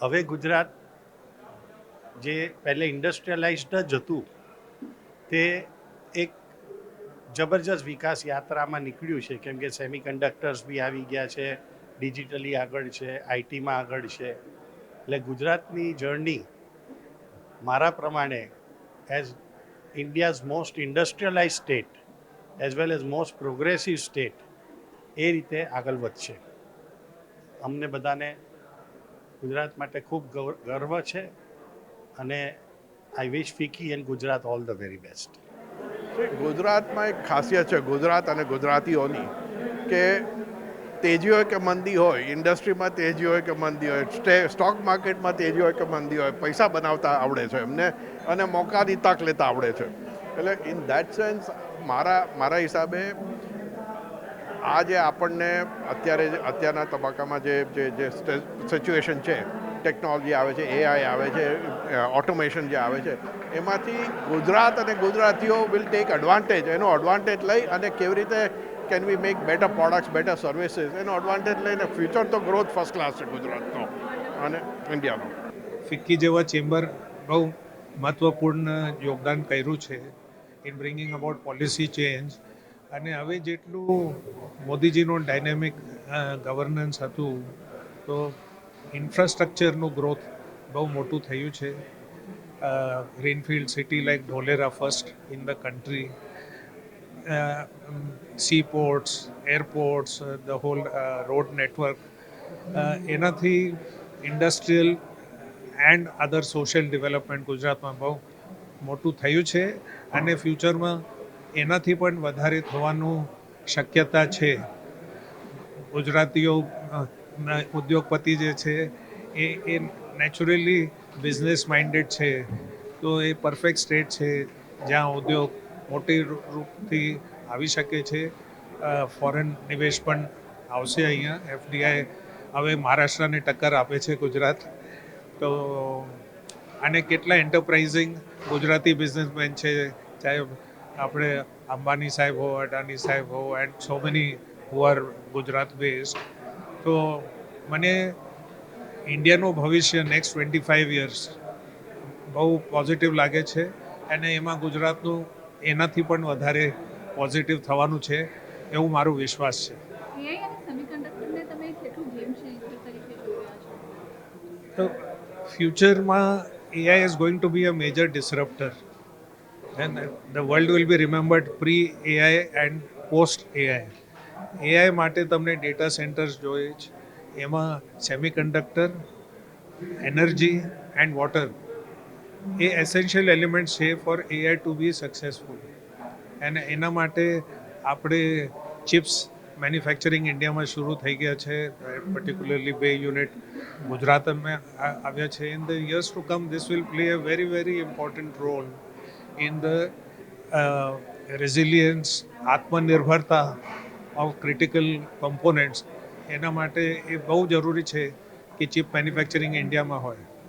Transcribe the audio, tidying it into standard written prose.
હવે ગુજરાત જે પહેલે ઇન્ડસ્ટ્રીયલાઇઝડ જ હતું તે એક જબરજસ્ત વિકાસ યાત્રામાં નીકળ્યું છે, કેમ કે સેમિકન્ડક્ટર્સ બી આવી ગયા છે, ડિજિટલી આગળ છે, આઈટીમાં આગળ છે. એટલે ગુજરાતની જર્ની મારા પ્રમાણે as India's most industrialise state as well as most progressive state એ રીતે આગળ વધશે. અમને બધાને ગુજરાત માટે ખૂબ ગર્વ છે અને I wish FICCI and Gujarat all the very best. ગુજરાતમાં એક ખાસિયત છે ગુજરાત અને ગુજરાતીઓની કે તેજી હોય કે મંદી હોય, ઇન્ડસ્ટ્રીમાં તેજી હોય કે મંદી હોય, સ્ટોક માર્કેટમાં તેજી હોય કે મંદી હોય, પૈસા બનાવતા આવડે છે એમને અને મોકાની તક લેતા આવડે છે. એટલે ઇન દેટ સેન્સ મારા હિસાબે આ જે આપણને અત્યારના તબક્કામાં જે સિચ્યુએશન છે, ટેકનોલોજી આવે છે, એઆઈ આવે છે, ઓટોમેશન જે આવે છે, એમાંથી ગુજરાત અને ગુજરાતીઓ વિલ ટેક એડવાન્ટેજ. એનો એડવાન્ટેજ લઈ અને કેવી રીતે can we make better products, better services, એનો એડવાન્ટેજ લઈને ફ્યુચર તો ગ્રોથ ફર્સ્ટ ક્લાસ છે ગુજરાતનો અને ઇન્ડિયાનો. ફિક્કી જેવા ચેમ્બર બહુ મહત્ત્વપૂર્ણ યોગદાન કર્યું છે in bringing about policy change. અને હવે જેટલું મોદીજીનું ડાયનેમિક ગવર્નન્સ હતું તો ઇન્ફ્રાસ્ટ્રક્ચરનું ગ્રોથ બહુ મોટું થયું છે. Greenfield city like Dholera first in the country, sea ports, airports, the whole road network, એનાથી industrial and other social development ગુજરાતમાં બહુ મોટું થયું છે અને ફ્યુચરમાં એનાથી પણ વધારે થવાનું શક્યતા છે. ગુજરાતીઓ ઉદ્યોગપતિ જે છે એ નેચરલી બિઝનેસ માઇન્ડેડ છે, તો એ પરફેક્ટ સ્ટેટ છે જ્યાં ઉદ્યોગ મોટી રૂપથી આવી શકે છે. ફોરેન નિવેશ પણ આવશે અહીંયા. એફડીઆઈ હવે મહારાષ્ટ્રને ટક્કર આપે છે ગુજરાત. તો અને કેટલા એન્ટરપ્રાઇઝિંગ ગુજરાતી બિઝનેસમેન છે, ચાહે આપણે અંબાની સાહેબ હો, અડાની સાહેબ હો, and so many who are Gujarat based. તો મને ઇન્ડિયાનું ભવિષ્ય નેક્સ્ટ 25 યર્સ બહુ પોઝિટિવ લાગે છે અને એમાં ગુજરાતનું એનાથી પણ વધારે પોઝિટિવ થવાનું છે એવું મારું વિશ્વાસ છે. તો ફ્યુચરમાં AI is going to be a major disruptor and the world will be remembered pre-AI and post-AI. AI માટે તમને ડેટા સેન્ટર્સ જોઈએ છે, એમાં સેમિકન્ડક્ટર, એનર્જી એન્ડ વોટર એ એસેન્શિયલ એલિમેન્ટ્સ છે for AI to be successful. અને એના માટે આપણે ચિપ્સ મેન્યુફેક્ચરિંગ ઇન્ડિયામાં શરૂ થઈ ગયા છે, પર્ટિક્યુલરલી 2 યુનિટ ગુજરાતમાં આવ્યા છે. In the years to come this will play a very very important role in the resilience, આત્મનિર્ભરતા ઓફ ક્રિટિકલ કમ્પોનન્ટ્સ. એના માટે એ બહુ જરૂરી છે કે ચિપ મેન્યુફેક્ચરિંગ ઇન્ડિયામાં હોય.